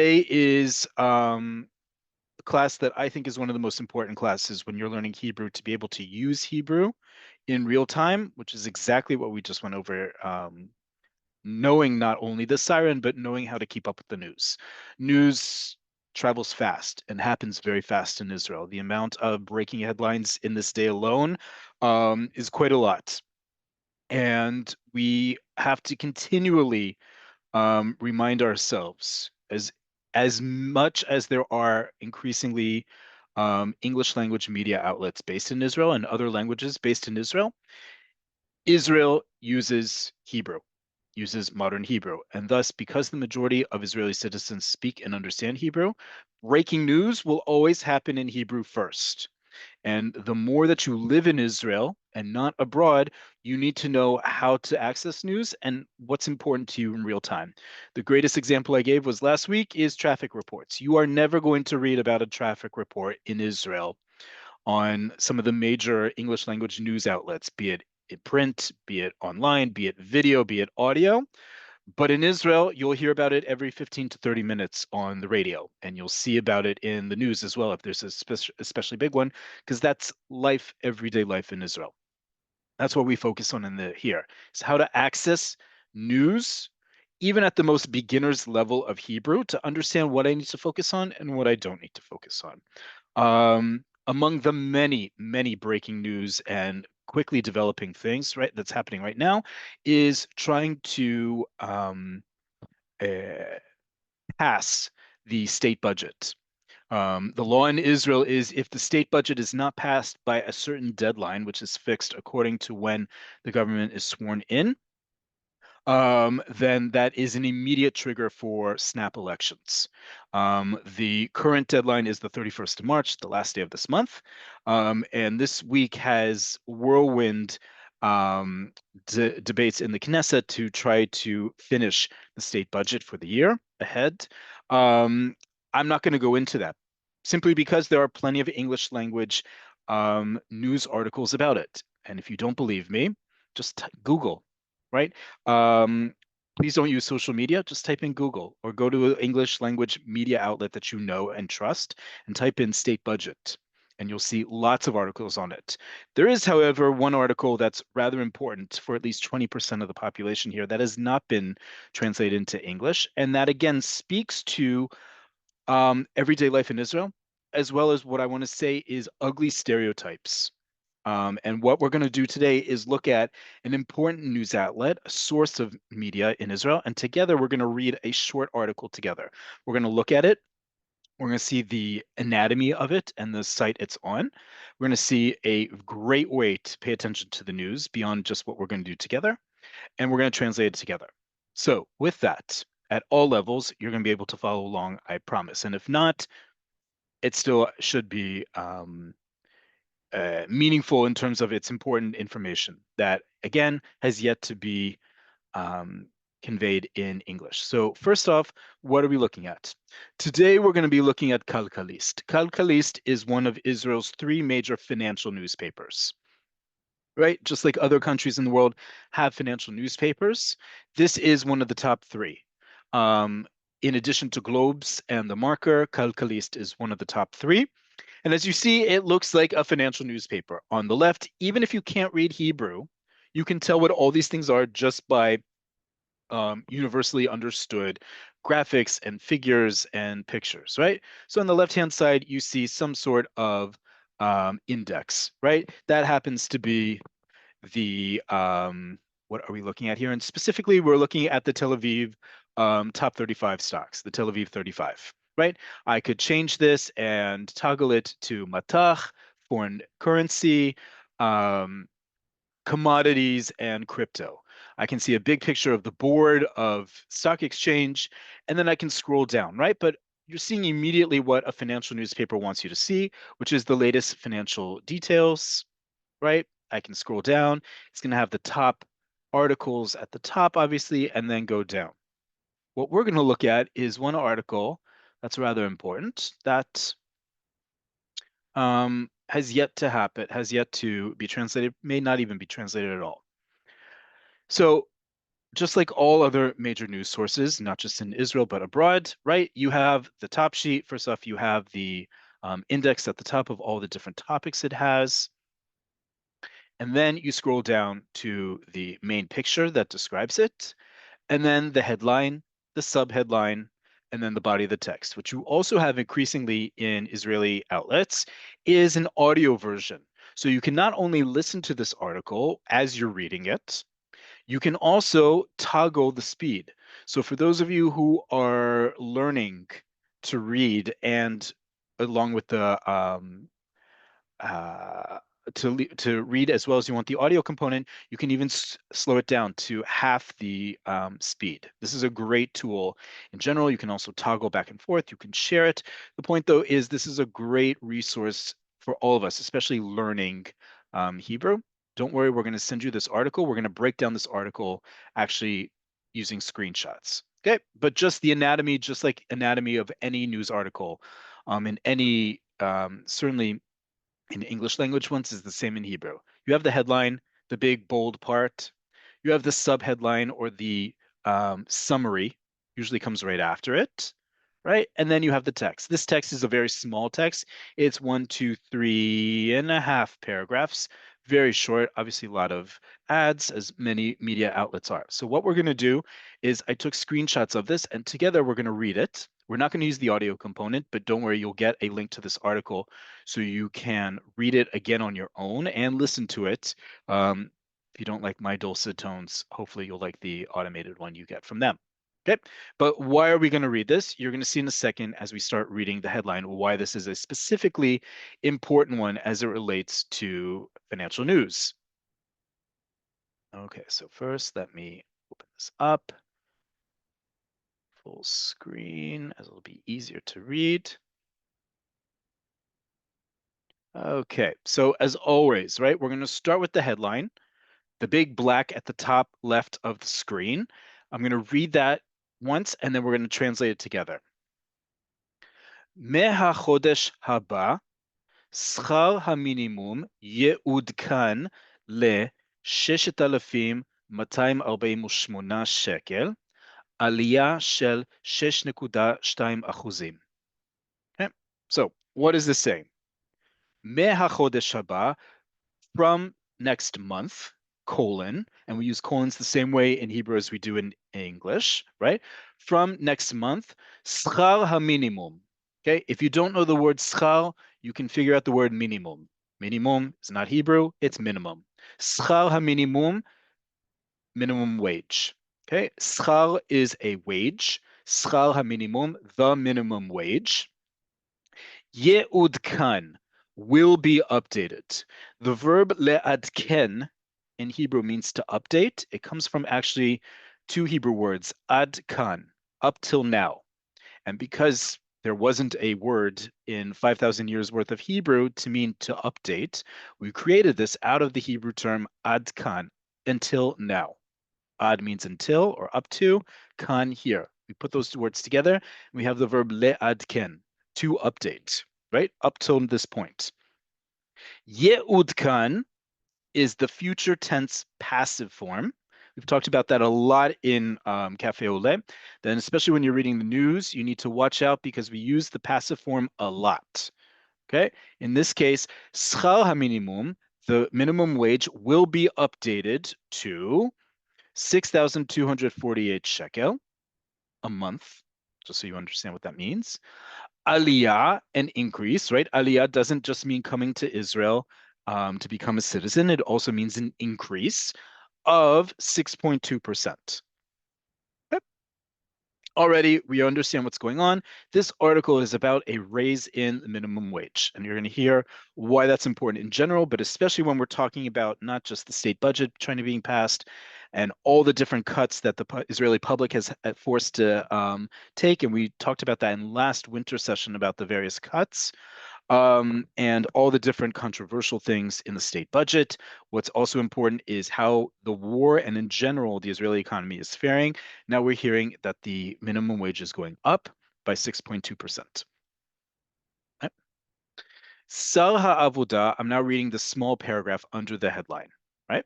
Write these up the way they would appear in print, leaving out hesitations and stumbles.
Today is a class that I think is one of the most important classes when you're learning Hebrew to be able to use Hebrew in real time, which is exactly what we just went over. Knowing not only the siren, but knowing how to keep up with the news. News travels fast and happens very fast in Israel. The amount of breaking headlines in this day alone is quite a lot. And we have to continually remind ourselves as much as there are increasingly English language media outlets based in Israel and other languages based in Israel, Israel uses modern Hebrew. And thus, because the majority of Israeli citizens speak and understand Hebrew, breaking news will always happen in Hebrew first. And the more that you live in Israel and not abroad, you need to know how to access news and what's important to you in real time. The greatest example I gave was last week is traffic reports. You are never going to read about a traffic report in Israel on some of the major English language news outlets, be it in print, be it online, be it video, be it audio. But in Israel, you'll hear about it every 15 to 30 minutes on the radio, and you'll see about it in the news as well if there's a especially big one, because that's life, everyday life in Israel. That's what we focus on in the here, is how to access news, even at the most beginner's level of Hebrew, to understand what I need to focus on and what I don't need to focus on. Among the many, many breaking news and quickly developing things, right, that's happening right now, is trying to uh, pass the state budget. The law in Israel is if the state budget is not passed by a certain deadline, which is fixed according to when the government is sworn in, then that is an immediate trigger for snap elections. The current deadline is the 31st of March, the last day of this month. And this week has whirlwind debates in the Knesset to try to finish the state budget for the year ahead. Um, I'm not going to go into that simply because there are plenty of English language news articles about it. And if you don't believe me, just Google, right? Um, Please don't use social media. Just type in Google or go to an English language media outlet that you know and trust and type in state budget, and you'll see lots of articles on it. There is, however, one article that's rather important for at least 20% of the population here that has not been translated into English, and that again speaks to everyday life in Israel, as well as what I want to say is ugly stereotypes. And what we're going to do today is look at an important news outlet, a source of media in Israel, and together we're going to read a short article together. We're going to look at it. We're going to see the anatomy of it and the site it's on. We're going to see a great way to pay attention to the news beyond just what we're going to do together, and we're going to translate it together. So, with that, at all levels, you're going to be able to follow along, I promise. And if not, it still should be meaningful in terms of its important information that, again, has yet to be um, conveyed in English. So first off, what are we looking at? Today, we're going to be looking at Kalkalist. Kalkalist is one of Israel's three major financial newspapers, right? Just like other countries in the world have financial newspapers, this is one of the top three. Um, in addition to Globes and The Marker, Kalkalist is one of the top three. And as you see, it looks like a financial newspaper. On the left, even if you can't read Hebrew, you can tell what all these things are just by universally understood graphics and figures and pictures, right? So on the left-hand side, you see some sort of index, right? That happens to be the, what are we looking at here? And specifically, we're looking at the Tel Aviv top 35 stocks, the Tel Aviv 35, right? I could change this and toggle it to matach, foreign currency, um, commodities, and crypto. I can see a big picture of the board of stock exchange, and then I can scroll down, right? But you're seeing immediately what a financial newspaper wants you to see, which is the latest financial details, right? I can scroll down. It's going to have the top articles at the top, obviously, and then go down. What we're going to look at is one article that's rather important that has yet to happen, has yet to be translated, may not even be translated at all. So just like all other major news sources, not just in Israel, but abroad, right? You have the top sheet. First off, you have the index at the top of all the different topics it has. And then you scroll down to the main picture that describes it, and then the headline, the subheadline, and then the body of the text. What you also have increasingly in Israeli outlets is an audio version. So you can not only listen to this article as you're reading it, you can also toggle the speed. So for those of you who are learning to read and along with the uh, to read as well as you want the audio component, you can even slow it down to half the speed. This is a great tool. In general, you can also toggle back and forth. You can share it. The point, though, is this is a great resource for all of us, especially learning Hebrew. Don't worry, we're going to send you this article. We're going to break down this article actually using screenshots. Okay, but just the anatomy, just like anatomy of any news article, in any certainly in English language ones is the same in Hebrew. You have the headline, the big bold part. You have the subheadline or the summary, usually comes right after it, right? And then you have the text. This text is a very small text. It's 1, 2, 3 and a half paragraphs, very short, obviously a lot of ads, as many media outlets are. So what we're going to do is I took screenshots of this, and together we're going to read it. We're not going to use the audio component, but don't worry, you'll get a link to this article so you can read it again on your own and listen to it. If you don't like my dulcet tones, hopefully you'll like the automated one you get from them. Okay, but why are we going to read this? You're going to see in a second as we start reading the headline why this is a specifically important one as it relates to financial news. Okay, so first let me open this up full screen as it'll be easier to read. Okay, so as always, right, we're going to start with the headline, the big black at the top left of the screen. I'm going to read that once and then we're going to translate it together. מהחודש הבא, שכר המינימום יעודכן ל-6,248 שקל, עלייה של 6.2%. Okay, so what is this saying? מהחודש הבא, from next month, colon, and we use colons the same way in Hebrew as we do in English, right? From next month, schar ha-minimum. Okay, if you don't know the word schar, you can figure out the word minimum. Minimum is not Hebrew, it's minimum. Schar ha-minimum, minimum wage. Okay, schar is a wage. Schar ha-minimum, the minimum wage. Ye'udkan will be updated. The verb le'adken in Hebrew means to update. It comes from actually two Hebrew words, adkan, up till now. And because there wasn't a word in 5,000 years worth of Hebrew to mean to update, we created this out of the Hebrew term adkan, until now. Ad means until or up to, kan here. We put those two words together, and we have the verb le'adken, to update, right? Up till this point. Ye'udkan is the future tense passive form. We've talked about that a lot in Cafe Oleh. Then, especially when you're reading the news, you need to watch out because we use the passive form a lot. Okay. In this case, schar haminimum, the minimum wage, will be updated to 6,248 shekel a month, just so you understand what that means. Aliyah, an increase, right? Aliyah doesn't just mean coming to Israel to become a citizen. It also means an increase of 6.2%. Already, we understand what's going on. This article is about a raise in the minimum wage, and you're going to hear why that's important in general, but especially when we're talking about not just the state budget trying to being passed and all the different cuts that the Israeli public has forced to take. And we talked about that in last winter session about the various cuts and all the different controversial things in the state budget. What's also important is how the war and in general the Israeli economy is faring. Now we're hearing that the minimum wage is going up by 6.2%. Sal ha'avoda, I'm now reading the small paragraph under the headline, right?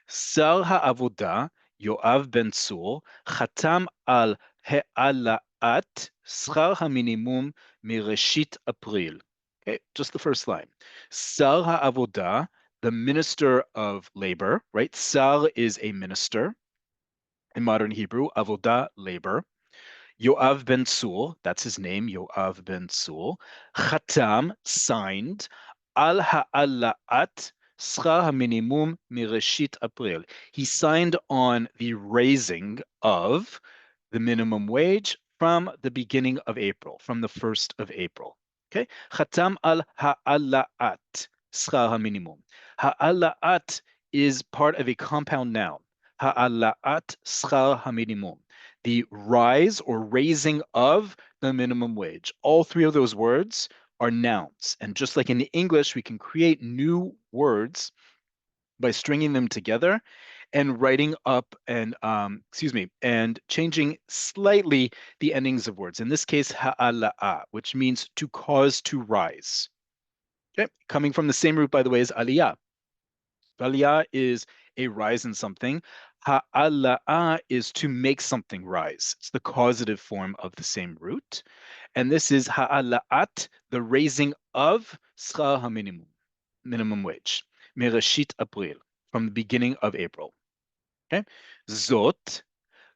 Sal ha'avoda יואב בן צור חתם על העלאת שכר המינימום מראשית אפריל. Okay, just the first line. שר העבודה, the minister of labor, right? שר is a minister in modern Hebrew, avodah, labor. Yoav ben Tzur, that's his name, Yoav ben Tzur. Chatam, signed, al ha'ala'at schar haminimum mireshit April. He signed on the raising of the minimum wage from the beginning of April, from the 1st of April. Okay? Chatam al ha'ala'at schar haminimum. Ha'ala'at is part of a compound noun. Ha'ala'at schar haminimum, the rise or raising of the minimum wage. All three of those words are nouns. And just like in English, we can create new words by stringing them together and writing up and, and changing slightly the endings of words. In this case, ha'ala'a, which means to cause to rise. Okay, coming from the same root, by the way, as aliyah. Aliyah is a rise in something. Ha'ala'a is to make something rise. It's the causative form of the same root. And this is ha'ala'at, the raising of schar haminimum, minimum wage, mereshit April, from the beginning of April. Okay? Zot,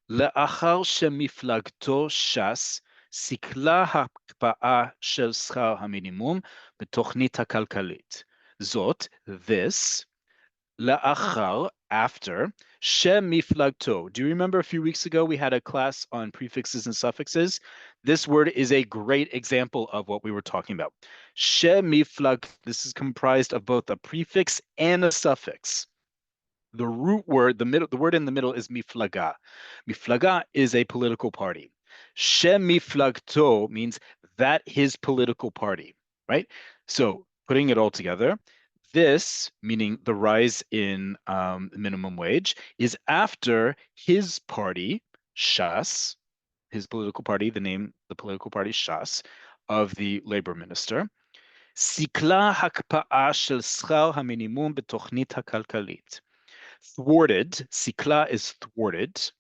לאחר שמפלגתו ש"ס סיכלה הקפאה של שכר המינימום בתוכנית הכלכלית. זאת, this, לאחר, after, שמפלגתו. Do you remember a few weeks ago we had a class on prefixes and suffixes? This word is a great example of what we were talking about. שמפלג, this is comprised of both a prefix and a suffix. The root word, the word in the middle is miflaga. Miflaga is a political party. Shemiflagto means that his political party, right? So putting it all together, this, meaning the rise in minimum wage, is after his party, Shas, his political party, the political party Shas, of the labor minister, סיכלה הקפאה של שכר המינימום בתוכנית הכלכלית. Thwarted, sikla is thwarted.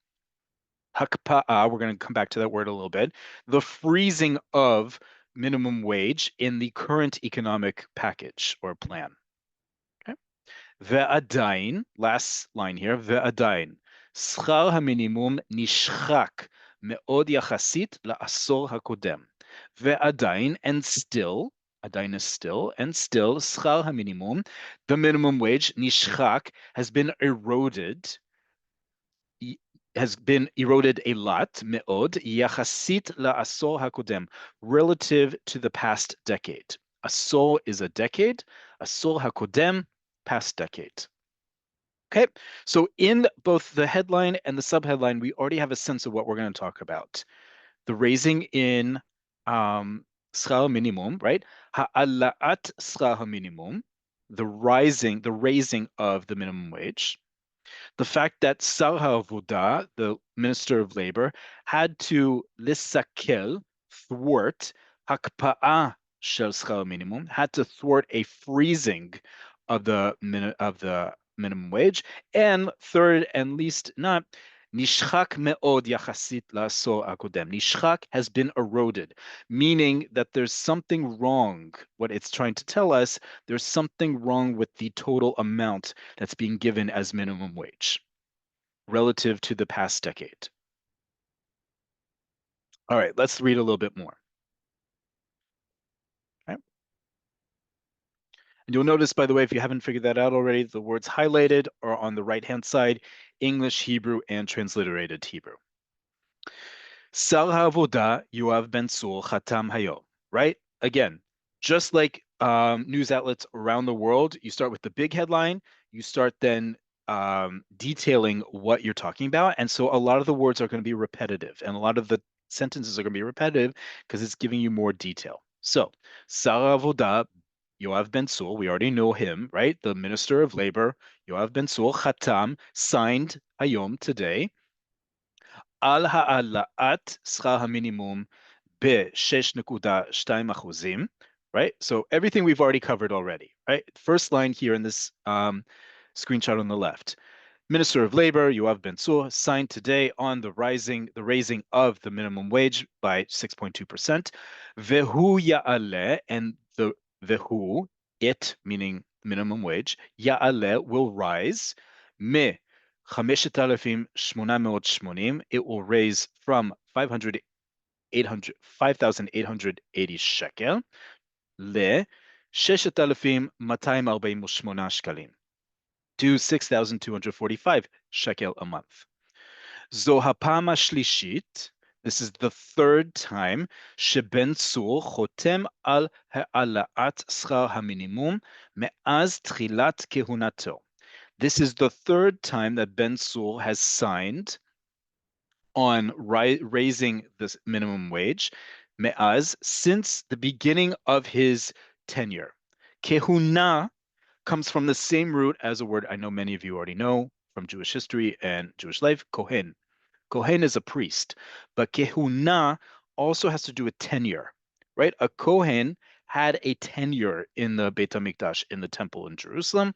Hakpa'a, we're going to come back to that word a little bit. The freezing of minimum wage in the current economic package or plan. Okay. Ve'adain, last line here, ve'adain. Schar haminimum nishchak me'od yachasit la'asor hakodem. Ve'adain, and still, Adain is still, and still, schar haminimum, the minimum wage, nishchak, has been eroded a lot, me'od, yachasit la'asor hakodem, relative to the past decade. Asor is a decade, asor hakodem, past decade. Okay, so in both the headline and the subheadline, we already have a sense of what we're going to talk about. The raising in schar minimum, right? Ha'ala'at schar minimum, the raising of the minimum wage. The fact that Sar HaAvodah, the Minister of Labor, had to lisakel, thwart, hakpa'a shel schar minimum, had to thwart a freezing of the minimum wage, and third and least not, nishchak me'od yachasit la'asor hakodem. Nishchak has been eroded, meaning that there's something wrong. What it's trying to tell us, there's something wrong with the total amount that's being given as minimum wage relative to the past decade. All right, let's read a little bit more. Okay. And you'll notice, by the way, if you haven't figured that out already, the words highlighted are on the right-hand side, English, Hebrew, and transliterated Hebrew. Sar HaAvodah Yoav Ben Tzur Chatam Hayom, right? Again, just like news outlets around the world, you start with the big headline, you start then detailing what you're talking about. And so a lot of the words are going to be repetitive, and a lot of the sentences are going to be repetitive because it's giving you more detail. So, Sar HaAvodah Yoav Ben Tzur, we already know him, right? The Minister of Labor, Yoav Ben Tzur, Chatam, signed Hayom, today, על העלאת שכר המינימום ב-6.2%, right? So everything we've already covered already, right? First line here in this screenshot on the left. Minister of Labor, Yoav Ben-Tzur, signed today on the raising of the minimum wage by 6.2%. Vehu ya'aleh, and the vehu, it, meaning minimum wage, ya'aleh will rise, me 5,880, it will raise from 5,880 shekel, le 6,248 שקלים, to 6,245 shekel a month. זו הפעם השלישית, this is the third time, שבן צור חותם על העלאת שכר המינימום מאז תחילת כהונתו. This is the third time that Ben Tzur has signed on raising this minimum wage, me'az, since the beginning of his tenure. Kehuna comes from the same root as a word I know many of you already know from Jewish history and Jewish life, kohen. Kohen is a priest, but kehuna also has to do with tenure, right? A kohen had a tenure in the Beit HaMikdash, in the temple in Jerusalem.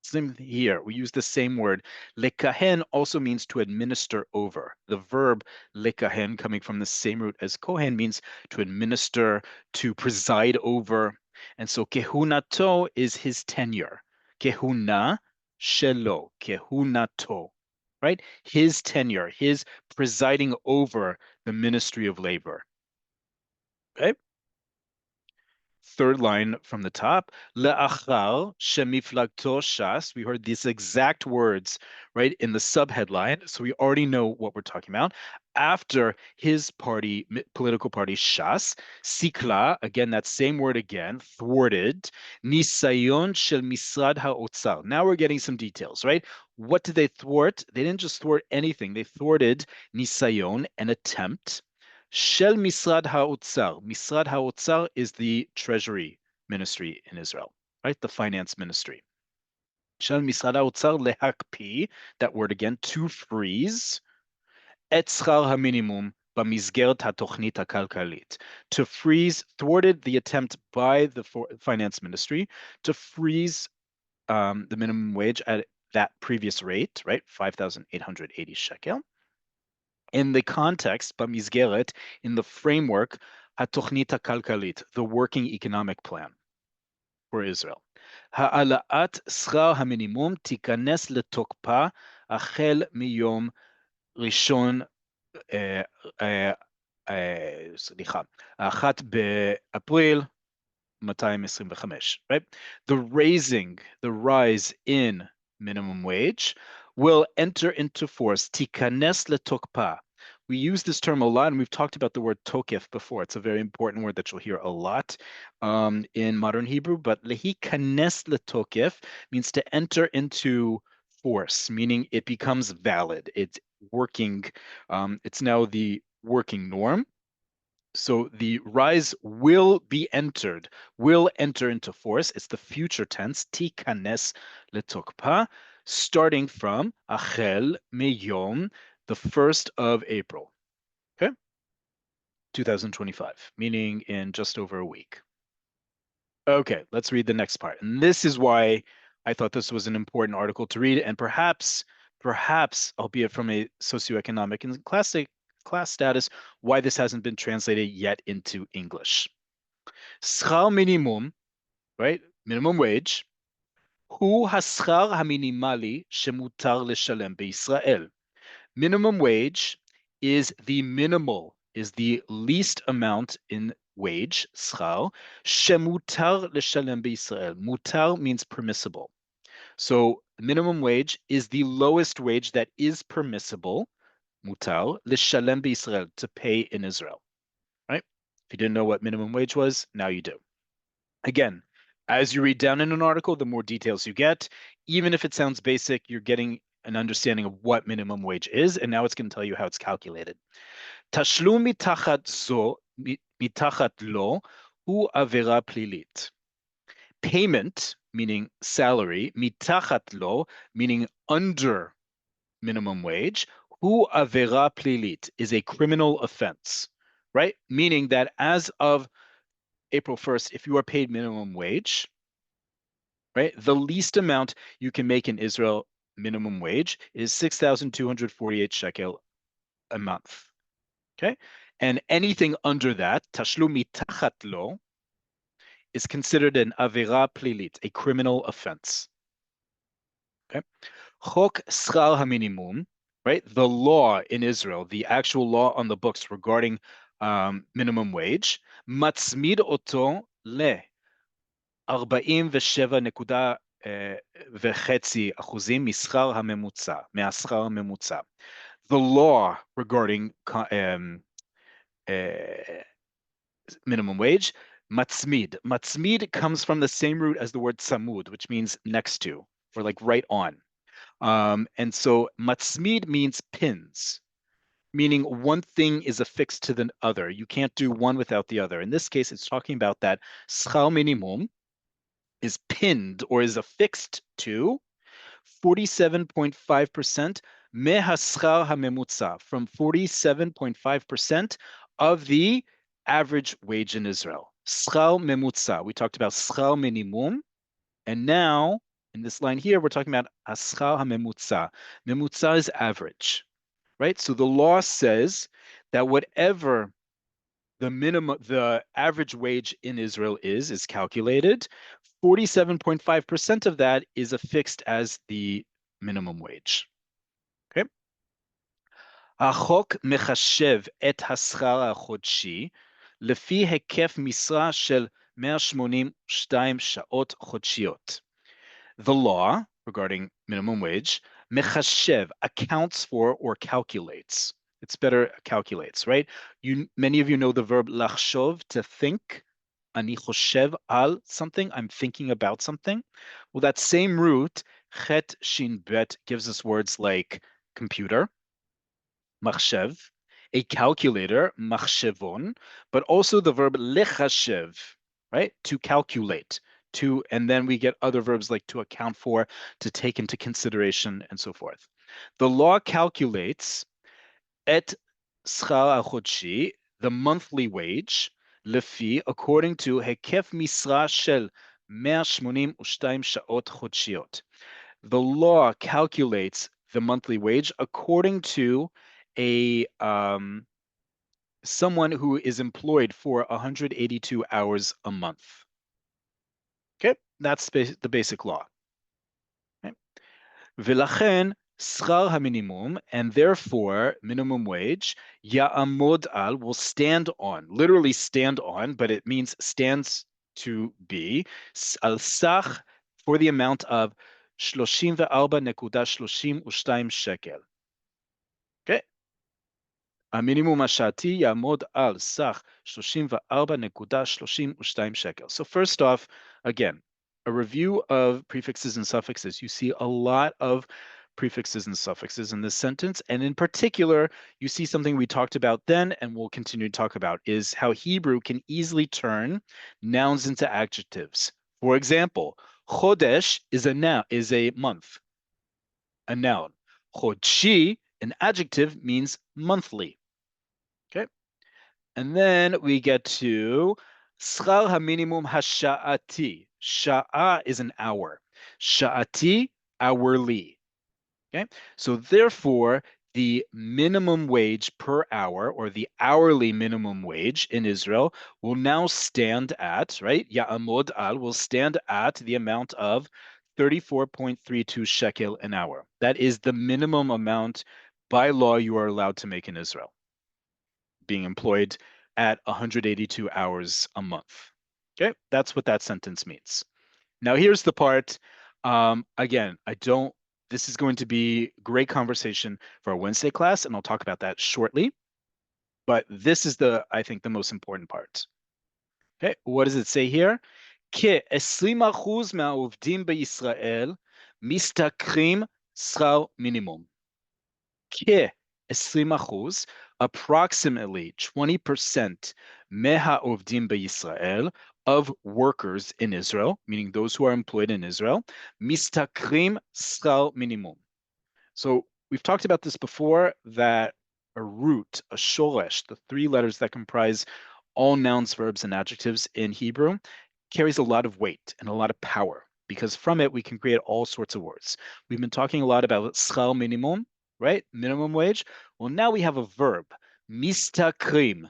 Same here, we use the same word. Lekahen also means to administer over. The verb lekahen, coming from the same root as kohen, means to administer, to preside over. And so kehunato is his tenure. Kehuna shelo, kehunato, right? His tenure, his presiding over the ministry of labor. Okay? Third line from the top, le'achar shemiflagto shas. We heard these exact words, right, in the subheadline, so we already know what we're talking about. After his party, political party, Shas, sikla, again, that same word again, thwarted, nisayon shel misrad ha'otzar. Now we're getting some details, right? What did they thwart? They didn't just thwart anything. They thwarted nisayon, an attempt, Shel Misrad HaOtzar. Misrad HaOtzar is the treasury ministry in Israel, right? The finance ministry. Shel Misrad HaOtzar lehakpi, that word again, to freeze, et schar haminimum במסגרת התוכנית הכלכלית. To freeze, thwarted the attempt by the finance ministry to freeze the minimum wage at that previous rate, right? 5,880 shekel. In the context, במסגרת, in the framework, התוכנית הכלכלית, the working economic plan for Israel. העלאת שכר המינימום תיכנס לתוקפה החל מיום ראשון, סליחה, 1 באפריל 225, right? The rise in minimum wage will enter into force. Tikanes letokpa. We use this term a lot, and we've talked about the word tokef before. It's a very important word that you'll hear a lot in modern Hebrew, but lehikanes letokef means to enter into force, meaning it becomes valid. It's working. It's now the working norm. So the rise will enter into force. It's the future tense, tikanes letokpa, starting from achel meyom, the 1st of April, okay? 2025, meaning in just over a week. Okay, let's read the next part. And this is why I thought this was an important article to read, and perhaps, albeit from a socioeconomic and class status, why this hasn't been translated yet into English. Schar minimum, right? Minimum wage. הוא השכר המינימלי שמותר לשלם בישראל. Minimum wage is the least amount in wage, schar, שמותר לשלם בישראל. Mutar means permissible. So minimum wage is the lowest wage that is permissible, mutar, לשלם בישראל, to pay in Israel, right? If you didn't know what minimum wage was, now you do. Again, as you read down in an article, the more details you get, even if it sounds basic, you're getting an understanding of what minimum wage is, and now it's going to tell you how it's calculated. תשלום מתחת לו הוא עבירה פלילית. Payment, meaning salary, מתחת לו, meaning under minimum wage, הוא עבירה פלילית, is a criminal offense, right? Meaning that as of April 1st, if you are paid minimum wage, right, the least amount you can make in Israel minimum wage is 6,248 shekel a month. Okay? And anything under that, tashlum mitachat lo, is considered an avera plilit, a criminal offense. Okay? Chok schar haminimum, right? The law in Israel, the actual law on the books regarding minimum wage, matzmid oto le 47.5% מהשכר הממוצע. The law regarding minimum wage, matzmid. Matzmid comes from the same root as the word samud, which means next to, or like right on. And so matzmid means pins, meaning one thing is affixed to the other. You can't do one without the other. In this case, it's talking about that schar minimum is pinned or is affixed to 47.5% מהשכר הממוצע, from 47.5% of the average wage in Israel. שכר ממוצע. We talked about שכר minimum, and now in this line here, we're talking about השכר הממוצע. ממוצע is average, right? So the law says that whatever the average wage in Israel is calculated. 47.5% of that is affixed as the minimum wage. Okay. החוק מחשב את השכר החודשי לפי היקף משרה של 182 שעות חודשיות. The law regarding minimum wage, מחשב, accounts for or calculates. It's better calculates, right? Many of you know the verb לחשוב, to think. אני חושב על something, I'm thinking about something. Well, that same root, chet shin bet, gives us words like computer, מחשב, a calculator, מחשבון, but also the verb לחשב, right? To calculate, and then we get other verbs like to account for, to take into consideration, and so forth. The law calculates את שכר החודשי, the monthly wage, לפי, according to, היקף משרה של 182 שעות חודשיות. The law calculates the monthly wage according to someone who is employed for 182 hours a month. Okay, that's the basic law. Okay. ולכן, שכר המינימום, and therefore minimum wage, יעמוד על, will stand on, literally stand on, but it means stands to be, על סך, for the amount of 34.32 שקל. Okay? המינימום השעתי יעמוד על סך 34.32 שקל. So first off, again, a review of prefixes and suffixes. You see a lot of prefixes and suffixes in this sentence, and in particular, you see something we talked about then and we'll continue to talk about, is how Hebrew can easily turn nouns into adjectives. For example, chodesh is a noun, is a month, a noun. Chodshi, an adjective, means monthly. Okay. And then we get to schar haminimum hasha'ati. Sha'a is an hour. Sha'ati, hourly. Okay. So therefore, the minimum wage per hour, or the hourly minimum wage in Israel, will now stand at, right? Ya'amod al will stand at the amount of 34.32 shekel an hour. That is the minimum amount by law you are allowed to make in Israel, being employed at 182 hours a month. Okay, that's what that sentence means. Now here's the part, again, this is going to be great conversation for our Wednesday class, and I'll talk about that shortly. But this is I think, the most important part. Okay, what does it say here? כ-20% מהעובדים בישראל משתכרים שכר מינימום. כ-20%, approximately 20% מהעובדים בישראל, of workers in Israel, meaning those who are employed in Israel, משתכרים שכר מינימום. So we've talked about this before, that a root, a shoresh, the three letters that comprise all nouns, verbs, and adjectives in Hebrew, carries a lot of weight and a lot of power, because from it we can create all sorts of words. We've been talking a lot about schar minimum, right? Minimum wage. Well, now we have a verb, mistakrim.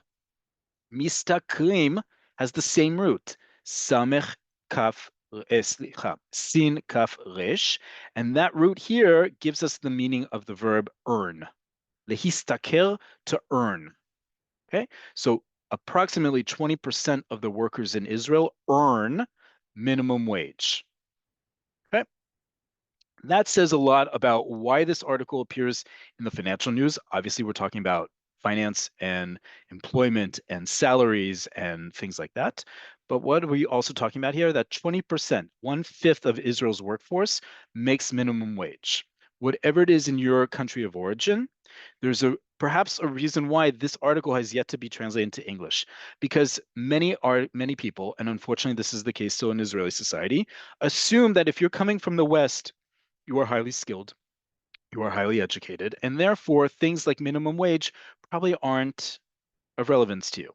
Mistakrim has the same root, samech kaf sin kaf resh, and that root here gives us the meaning of the verb earn. Lehistaker, to earn. Okay, so approximately 20% of the workers in Israel earn minimum wage. Okay, that says a lot about why this article appears in the financial news. Obviously, we're talking about finance and employment and salaries and things like that. But what are we also talking about here? That 20%, 1/5 of Israel's workforce makes minimum wage. Whatever it is in your country of origin, there's perhaps a reason why this article has yet to be translated into English, because many people, and unfortunately this is the case still in Israeli society, assume that if you're coming from the West, you are highly skilled, you are highly educated, and therefore things like minimum wage probably aren't of relevance to you.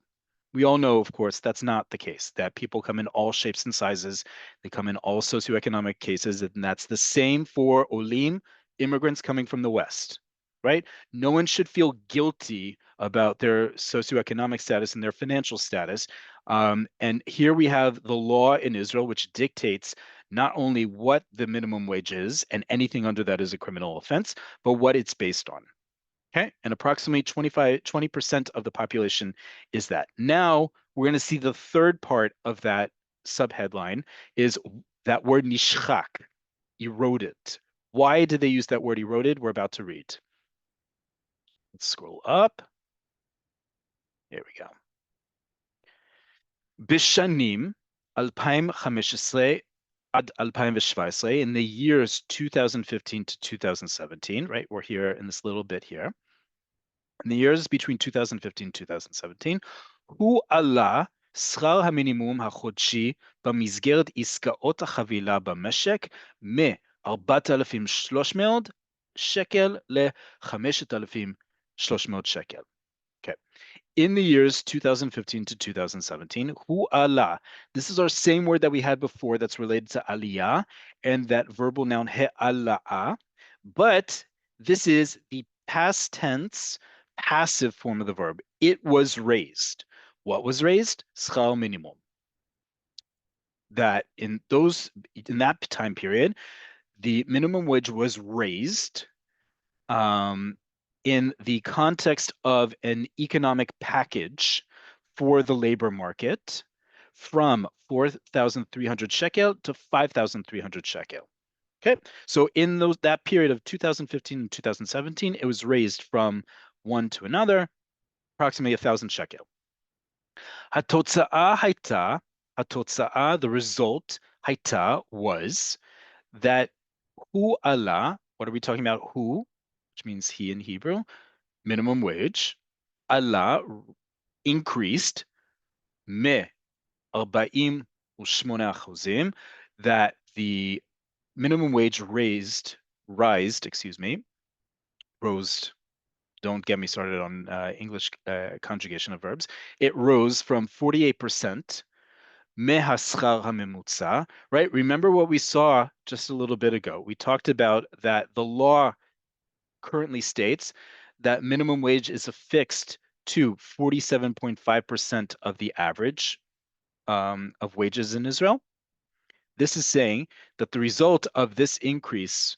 We all know, of course, that's not the case, that people come in all shapes and sizes. They come in all socioeconomic cases, and that's the same for Olim, immigrants coming from the West, right? No one should feel guilty about their socioeconomic status and their financial status. And here we have the law in Israel, which dictates not only what the minimum wage is, and anything under that is a criminal offense, but what it's based on. Okay, and approximately 20% of the population is that. Now we're going to see the third part of that subheadline is that word nishchak, eroded. Why did they use that word eroded? We're about to read. Let's scroll up. Here we go. Bishanim 2015 ad 2017, in the years 2015 to 2017, right? We're here in this little bit here. In the years between 2015 and 2017, הוא עלה שכר המינימום החודשי במסגרת עסקאות החבילה במשק מ-4,300 שקל ל-5,300 shekel. Okay. In the years 2015 to 2017, hu ala. This is our same word that we had before that's related to aliyah and that verbal noun he'ala'a, but this is the past tense passive form of the verb. It was raised. What was raised? Schar minimum. That in that time period, the minimum wage was raised in the context of an economic package for the labor market from 4,300 shekel to 5,300 shekel. Okay, so in that period of 2015 and 2017, it was raised from one to another, approximately 1,000 shekel. Hatotza'ah haita, hatotza'ah, the result, haita, was that hu ala, what are we talking about? Hu, which means he in Hebrew, minimum wage, ala, increased, me 48%, that the minimum wage rose, don't get me started on English conjugation of verbs. It rose from 48% mehaschar hamemutza, right? Remember what we saw just a little bit ago. We talked about that the law currently states that minimum wage is affixed to 47.5% of the average of wages in Israel. This is saying that the result of this increase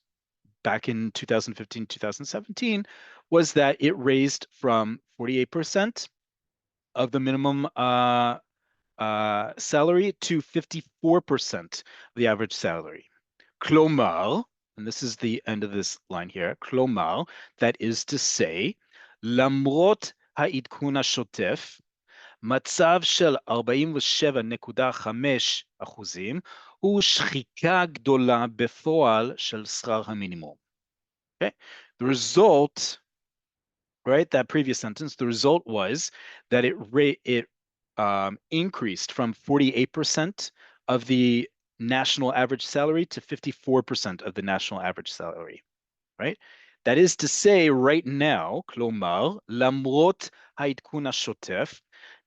back in 2015, 2017 was that it raised from 48% of the minimum salary to 54% of the average salary. Klomar, and this is the end of this line here, klomar, that is to say, למרות העדכון השוטף, מצב של 47.5% הוא שחיקה גדולה בפועל של שכר המינימום. Okay, the result, right, that previous sentence, the result was that it increased from 48% of the national average salary to 54% of the national average salary, right? That is to say, right now, klomar, למרות העדכון השוטף,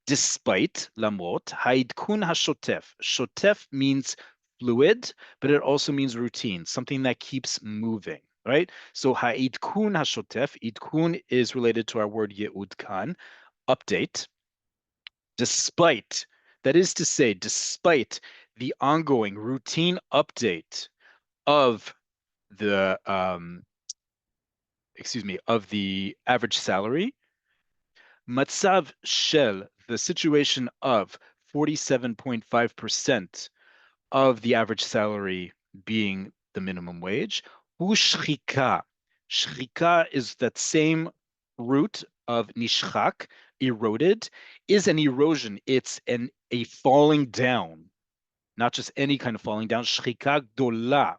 despite, למרות, העדכון השוטף. Shotef means fluid, but it also means routine, something that keeps moving, right? So ha'idkun hashotef, idkun is related to our word ye'udkan, update, despite, that is to say, despite the ongoing routine update of the of the average salary, matzav shel, the situation of 47.5% of the average salary being the minimum wage, hu shrika. Shrika is that same root of nishchak, eroded, is an erosion. It's a falling down, not just any kind of falling down. Shrika gdola,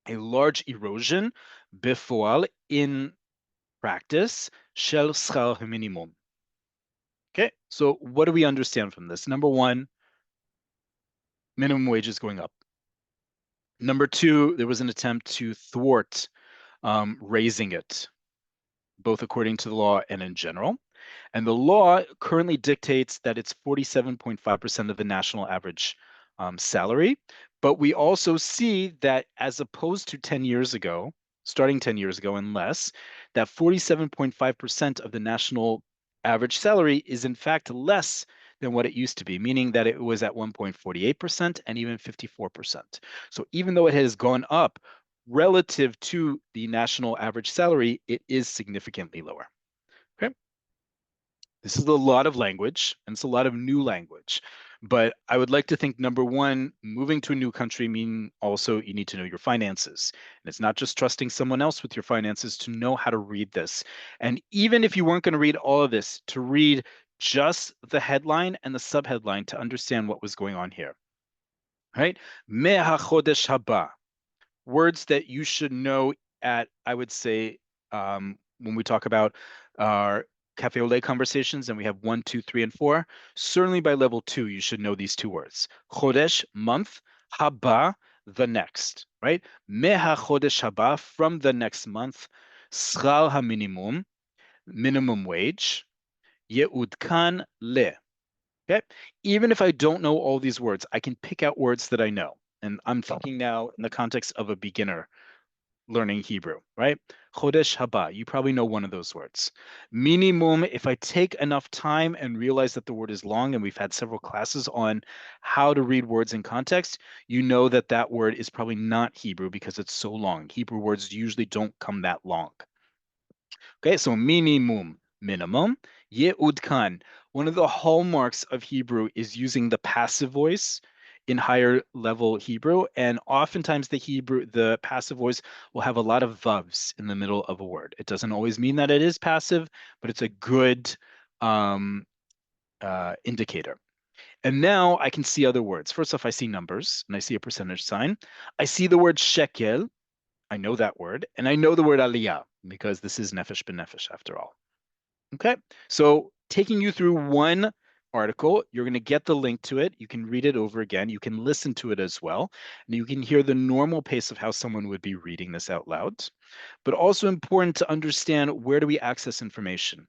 a large erosion, befoal, in practice, shel schar minimum. Okay, so what do we understand from this? Number one, minimum wage is going up. Number two, there was an attempt to thwart raising it, both according to the law and in general. And the law currently dictates that it's 47.5% of the national average salary. But we also see that as opposed to 10 years ago, starting 10 years ago and less, that 47.5% of the national average salary is in fact less than what it used to be, meaning that it was at 1.48% and even 54%. So even though it has gone up relative to the national average salary, it is significantly lower. Okay. This is a lot of language, and it's a lot of new language. But I would like to think, number one, moving to a new country mean also you need to know your finances. And it's not just trusting someone else with your finances, to know how to read this. And even if you weren't going to read all of this, to read just the headline and the subheadline to understand what was going on here. Right? Me hachodesh haba. Words that you should know at, I would say, when we talk about our Cafe Oleh conversations, and we have 1, 2, 3, and 4, certainly by level 2, you should know these two words. Chodesh, month, haba, the next, right? Meha chodesh haba, from the next month, schar haminimum, minimum wage, yeudkan le. Okay? Even if I don't know all these words, I can pick out words that I know. And I'm thinking now in the context of a beginner learning Hebrew, right? Chodesh haba, you probably know one of those words. Minimum, if I take enough time and realize that the word is long, and we've had several classes on how to read words in context, you know that that word is probably not Hebrew because it's so long. Hebrew words usually don't come that long. Okay, so minimum, minimum. Ye'udkan, one of the hallmarks of Hebrew is using the passive voice in higher level Hebrew, and oftentimes the passive voice will have a lot of vavs in the middle of a word. It doesn't always mean that it is passive, but it's a good indicator. And now I can see other words. First off, I see numbers and I see a percentage sign. I see the word shekel. I know that word, and I know the word aliyah because this is nefesh b'nefesh after all. Okay, so taking you through one article, you're going to get the link to it. You can read it over again. You can listen to it as well, and you can hear the normal pace of how someone would be reading this out loud. But also important to understand, where do we access information?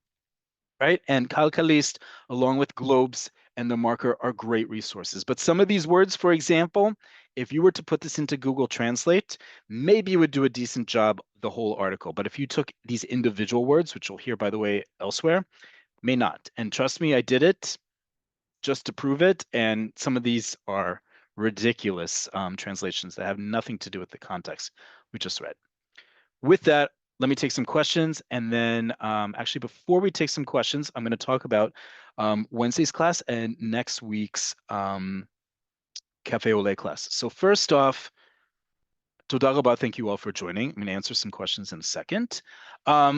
Right? And Calcalist, along with Globes and the marker, are great resources. But some of these words, for example, if you were to put this into Google Translate, maybe it would do a decent job the whole article. But if you took these individual words, which you'll hear, by the way, elsewhere, may not. And trust me, I did it just to prove it. And some of these are ridiculous translations that have nothing to do with the context we just read. With that, let me take some questions. And then actually, before we take some questions, I'm going to talk about Wednesday's class and next week's Cafe Oleh class. So first off, Toda rabah, thank you all for joining. I'm going to answer some questions in a second.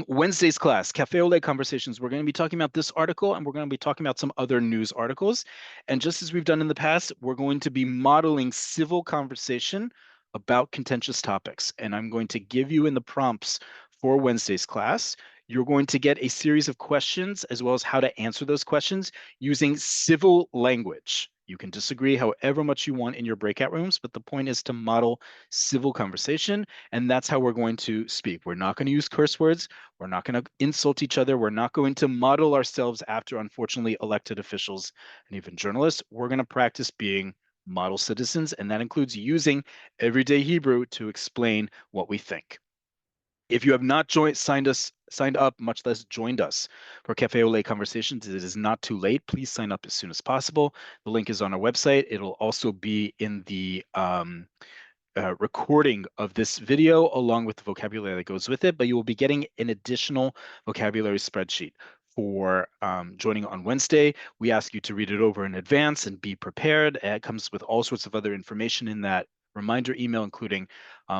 Wednesday's class, Cafe Oleh Conversations. We're going to be talking about this article, and we're going to be talking about some other news articles. And just as we've done in the past, we're going to be modeling civil conversation about contentious topics. And I'm going to give you in the prompts for Wednesday's class, you're going to get a series of questions as well as how to answer those questions using civil language. You can disagree however much you want in your breakout rooms, but the point is to model civil conversation, and that's how we're going to speak. We're not going to use curse words. We're not going to insult each other. We're not going to model ourselves after, unfortunately, elected officials and even journalists. We're going to practice being model citizens, and that includes using everyday Hebrew to explain what we think. If you have not signed up, much less joined us for Cafe Oleh Conversations, it is not too late. Please sign up as soon as possible. The link is on our website. It'll also be in the recording of this video along with the vocabulary that goes with it, but you will be getting an additional vocabulary spreadsheet for joining on Wednesday. We ask you to read it over in advance and be prepared. It comes with all sorts of other information in that reminder email, including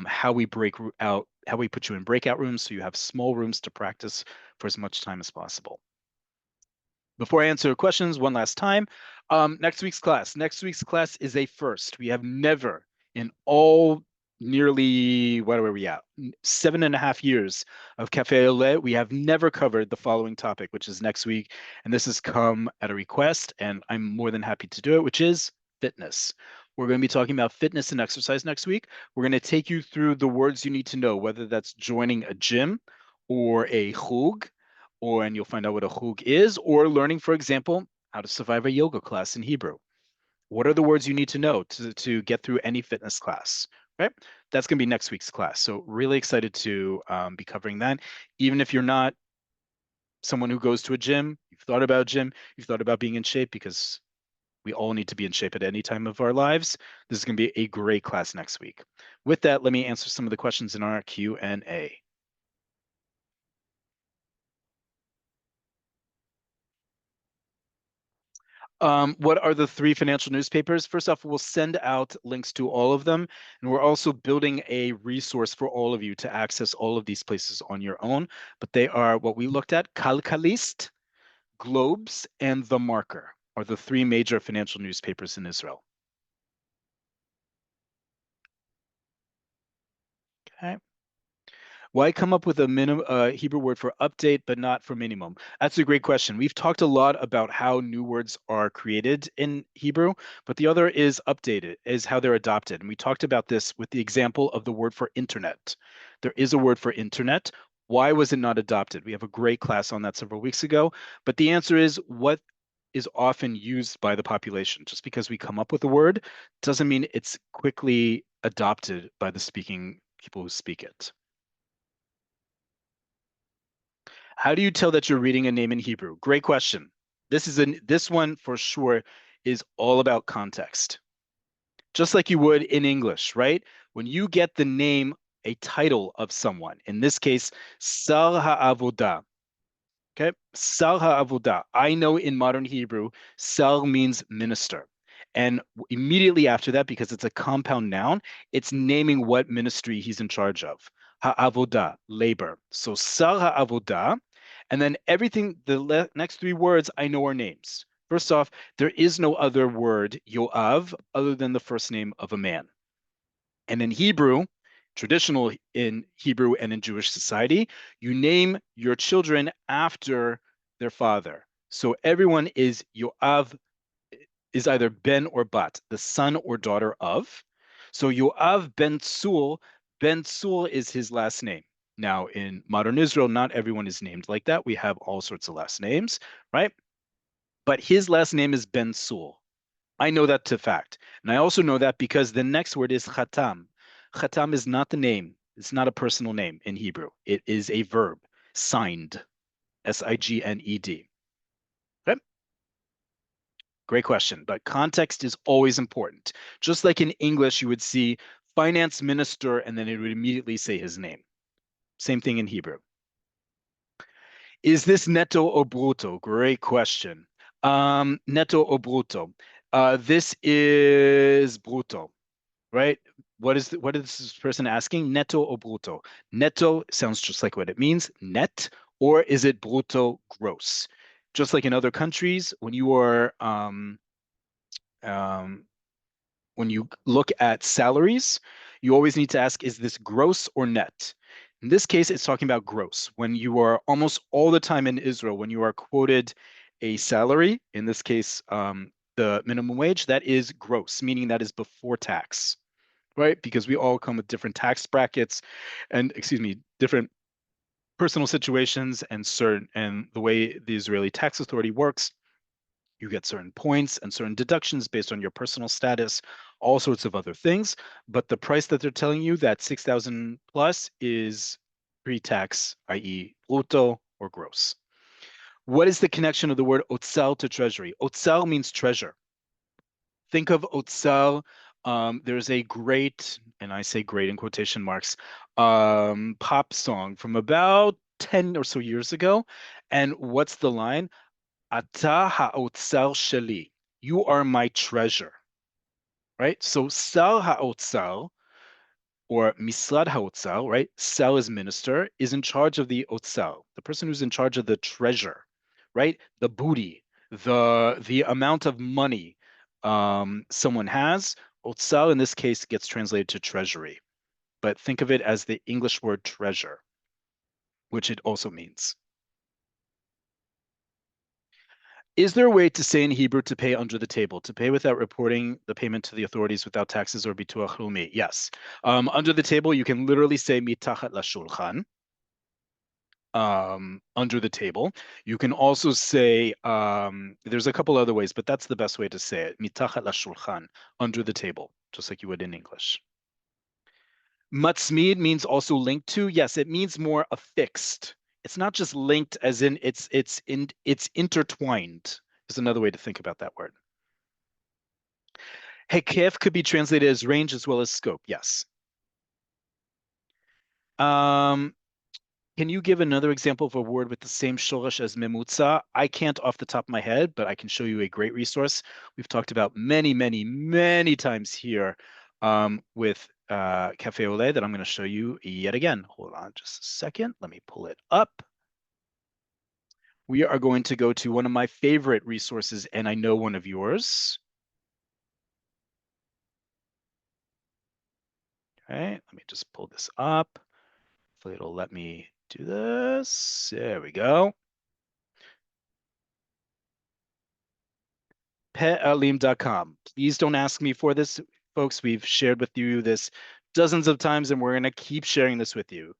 how we put you in breakout rooms so you have small rooms to practice for as much time as possible. Before I answer questions one last time, next week's class. Next week's class is a first. We have never in all nearly, what are we at? 7.5 years of Cafe au Lait, we have never covered the following topic, which is next week. And this has come at a request, and I'm more than happy to do it, which is fitness. We're going to be talking about fitness and exercise next week. We're going to take you through the words you need to know, whether that's joining a gym or a chug, and you'll find out what a chug is, or learning, for example, how to survive a yoga class in Hebrew. What are the words you need to know to get through any fitness class, right? That's going to be next week's class. So really excited to be covering that. Even if you're not someone who goes to a gym, you've thought about a gym, you've thought about being in shape, because we all need to be in shape at any time of our lives. This is going to be a great class next week. With that, let me answer some of the questions in our Q&A. What are the 3 financial newspapers? First off, we'll send out links to all of them, and we're also building a resource for all of you to access all of these places on your own. But they are what we looked at: Kalkalist, Globes, and The Marker are the 3 major financial newspapers in Israel. Okay. Why come up with a minimum Hebrew word for update, but not for minimum? That's a great question. We've talked a lot about how new words are created in Hebrew, but the other is updated, is how they're adopted. And we talked about this with the example of the word for internet. There is a word for internet. Why was it not adopted? We have a great class on that several weeks ago, but the answer is what is often used by the population. Just because we come up with a word doesn't mean it's quickly adopted by the speaking people who speak it. How do you tell that you're reading a name in Hebrew? Great question. This one for sure is all about context. Just like you would in English, right? When you get the name, a title of someone, in this case, Sar HaAvodah. Okay, Sar HaAvodah. I know in modern Hebrew, Sar means minister. And immediately after that, because it's a compound noun, it's naming what ministry he's in charge of. Ha'avodah, labor. So Sar HaAvodah. And then everything, the next 3 words I know are names. First off, there is no other word, Yoav, other than the first name of a man. And in Hebrew, traditional in Hebrew and in Jewish society, you name your children after their father. So everyone is Yoav, is either Ben or Bat, the son or daughter of. So Yoav Ben Tzul is his last name. Now, in modern Israel, not everyone is named like that. We have all sorts of last names, right? But his last name is Ben Tzul. I know that to fact. And I also know that because the next word is Chatam. Chatam is not the name. It's not a personal name in Hebrew. It is a verb, signed, Signed. Okay? Great question. But context is always important. Just like in English, you would see finance minister, and then it would immediately say his name. Same thing in Hebrew. Is this netto or brutto? Great question. Netto or brutto? This is brutto, right? What is this person asking? Netto or brutto? Netto sounds just like what it means, net, or is it brutto, gross? Just like in other countries, um, when you look at salaries, you always need to ask, is this gross or net? In this case, it's talking about gross. When you are almost all the time in Israel, when you are quoted a salary, in this case, the minimum wage, that is gross, meaning that is before tax, right? Because we all come with different tax brackets and, excuse me, different personal situations and the way the Israeli tax authority works. You get certain points and certain deductions based on your personal status, all sorts of other things. But the price that they're telling you, that 6,000 plus, is pre-tax, i.e. brutto or gross. What is the connection of the word otsal to treasury? Otsal means treasure. Think of otsal. There's a great, and I say great in quotation marks, pop song from about 10 or so years ago. And what's the line? Ata ha'otsal sheli. You are my treasure, right? So sal ha'otsal, or Misrad HaOtzar, right? Sal is minister, is in charge of the Otzar, the person who's in charge of the treasure, right? The booty, the amount of money someone has. Otzar in this case gets translated to treasury, but think of it as the English word treasure, which it also means. Is there a way to say in Hebrew to pay under the table, to pay without reporting the payment to the authorities without taxes or bituach leumi? Yes. Under the table, you can literally say mitachat lashulchan, under the table. You can also say, there's a couple other ways, but that's the best way to say it. Mitachat lashulchan, under the table, just like you would in English. Matzmid means also linked to. Yes, it means more affixed. It's not just linked as in it's intertwined. Is another way to think about that word. Hekef could be translated as range as well as scope. Yes. Um, Can you give another example of a word with the same shoresh as memutza? I can't off the top of my head, but I can show you a great resource we've talked about many, many, many times here with Cafe Oleh that I'm going to show you yet again. Hold on just a second. Let me pull it up. We are going to go to one of my favorite resources, and I know one of yours. Okay, let me just pull this up. Hopefully it'll let me do this. There we go. Petalim.com. Please don't ask me for this, folks. We've shared with you this dozens of times, and we're going to keep sharing this with you.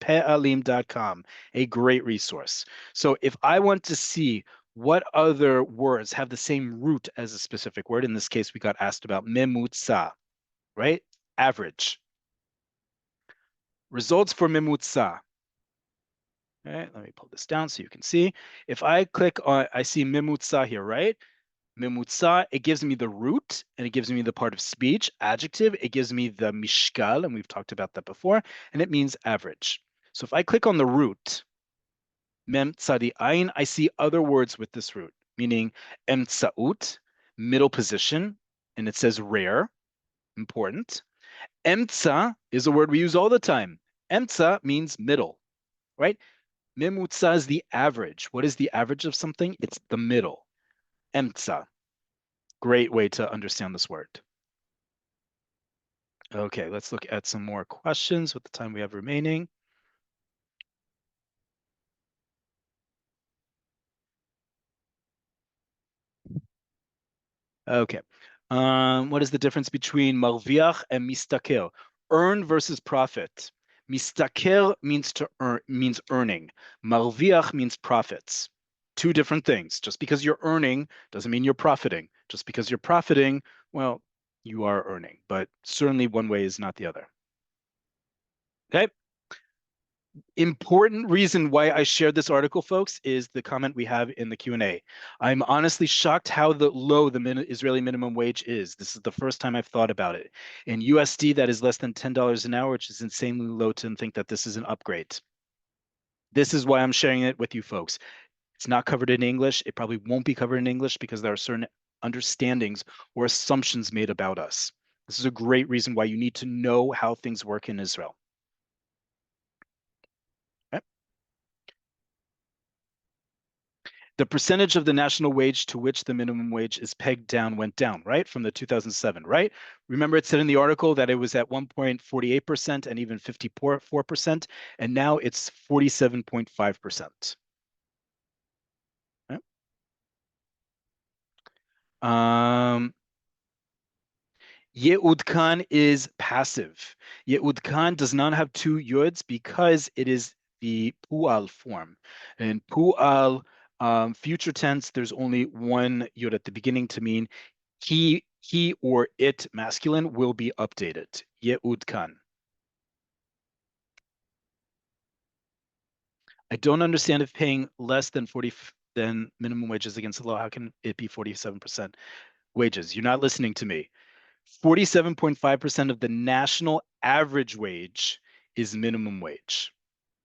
Petalim.com, a great resource. So if I want to see what other words have the same root as a specific word, in this case, we got asked about memutza, right? Average. Results for memutza. All right, let me pull this down so you can see. If I click on, I see memutza here, right? Memutza, it gives me the root and it gives me the part of speech, adjective. It gives me the mishkal, and we've talked about that before, and it means average. So if I click on the root, mem tzadi ayin, I see other words with this root, meaning emtsaut, middle position, and it says rare, important. Emtsa is a word we use all the time. Emtsa means middle, right? Memutza is the average. What is the average of something? It's the middle. Emtsa. Great way to understand this word. Okay, let's look at some more questions with the time we have remaining. Okay. What is the difference between marviach and mistaker? Earn versus profit. Mistaker means to earn, means earning. Marviach means profits. Two different things. Just because you're earning doesn't mean you're profiting. Just because you're profiting, well, you are earning, but certainly one way is not the other. Okay. Important reason why I shared this article, folks, is the comment we have in the Q&A. I'm honestly shocked how low the Israeli minimum wage is. This is the first time I've thought about it. In USD, that is less than $10 an hour, which is insanely low to think that this is an upgrade. This is why I'm sharing it with you folks. It's not covered in English. It probably won't be covered in English because there are certain understandings or assumptions made about us. This is a great reason why you need to know how things work in Israel. Okay. The percentage of the national wage to which the minimum wage is pegged down went down, right? From the 2007, right? Remember it said in the article that it was at 1.48% and even 54%, and now it's 47.5%. Okay. Ye'udkan is passive. Ye'udkan does not have two yuds because it is the pu'al form. And pu'al Future tense, there's only one yod at the beginning to mean he or it, masculine, will be updated. Ye'udkan. I don't understand if paying less than 40 than minimum wages against the law. How can it be 47% wages? You're not listening to me. 47.5% of the national average wage is minimum wage.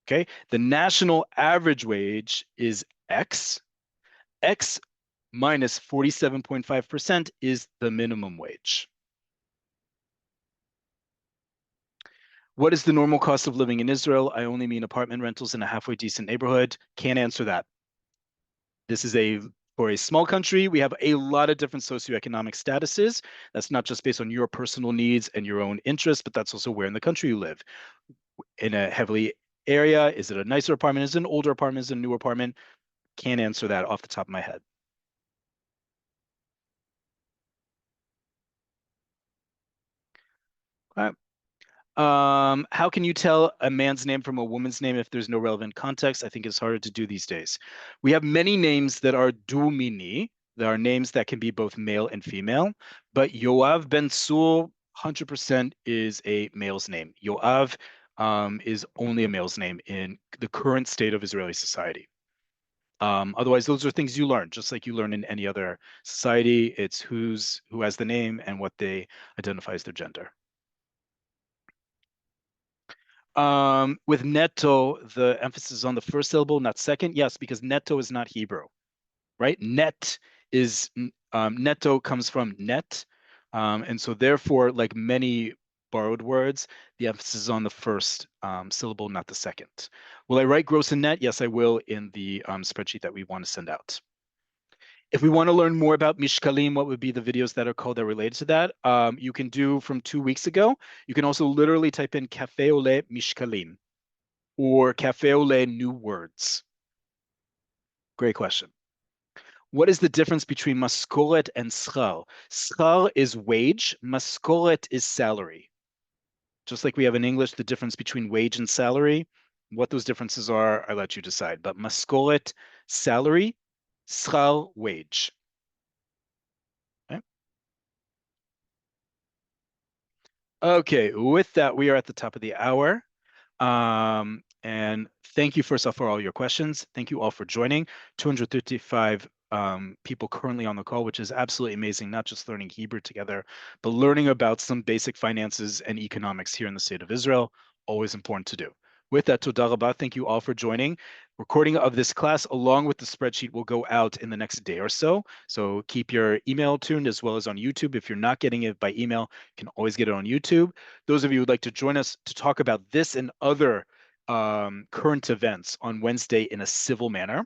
Okay, the national average wage is X. X minus 47.5% is the minimum wage. What is the normal cost of living in Israel? I only mean apartment rentals in a halfway decent neighborhood. Can't answer that. This is for a small country, we have a lot of different socioeconomic statuses. That's not just based on your personal needs and your own interests, but that's also where in the country you live. In a heavily area, is it a nicer apartment? Is it an older apartment? Is it a newer apartment? Can't answer that off the top of my head. All right. How can you tell a man's name from a woman's name if there's no relevant context? I think it's harder to do these days. We have many names that are dumini. There are names that can be both male and female, but Yoav Ben Sul 100% is a male's name. Yoav is only a male's name in the current state of Israeli society. Otherwise, those are things you learn, just like you learn in any other society. It's who has the name and what they identify as their gender. With netto, the emphasis is on the first syllable, not second. Yes, because netto is not Hebrew, right? Net is netto comes from net, and so therefore, like many borrowed words, the emphasis is on the first syllable, not the second. Will I write gross and net? Yes, I will in the spreadsheet that we want to send out. If we want to learn more about mishkalim, what would be the videos that are called that are related to that? You can do from 2 weeks ago. You can also literally type in cafe au lait mishkalim or cafe au lait new words. Great question. What is the difference between maskoret and schar? Schar is wage, maskoret is salary. Just like we have in English, the difference between wage and salary, what those differences are, I let you decide. But maskoret, salary, schar, wage. Okay. Okay, with that, we are at the top of the hour. And thank you first off for all your questions. Thank you all for joining. 255 people currently on the call, which is absolutely amazing, not just learning Hebrew together, but learning about some basic finances and economics here in the state of Israel. Always important to do. With that, Toda Rabah, thank you all for joining. Recording of this class along with the spreadsheet will go out in the next day or so. So keep your email tuned as well as on YouTube. If you're not getting it by email, you can always get it on YouTube. Those of you who would like to join us to talk about this and other current events on Wednesday in a civil manner,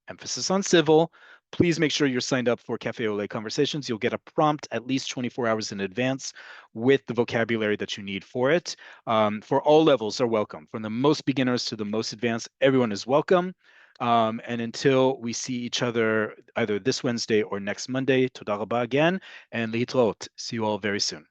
emphasis on civil, please make sure you're signed up for Cafe Oleh Conversations. You'll get a prompt at least 24 hours in advance with the vocabulary that you need for it. For all levels are welcome, from the most beginners to the most advanced, everyone is welcome. And until we see each other either this Wednesday or next Monday, Toda Rabah again, and Lihitraot. See you all very soon.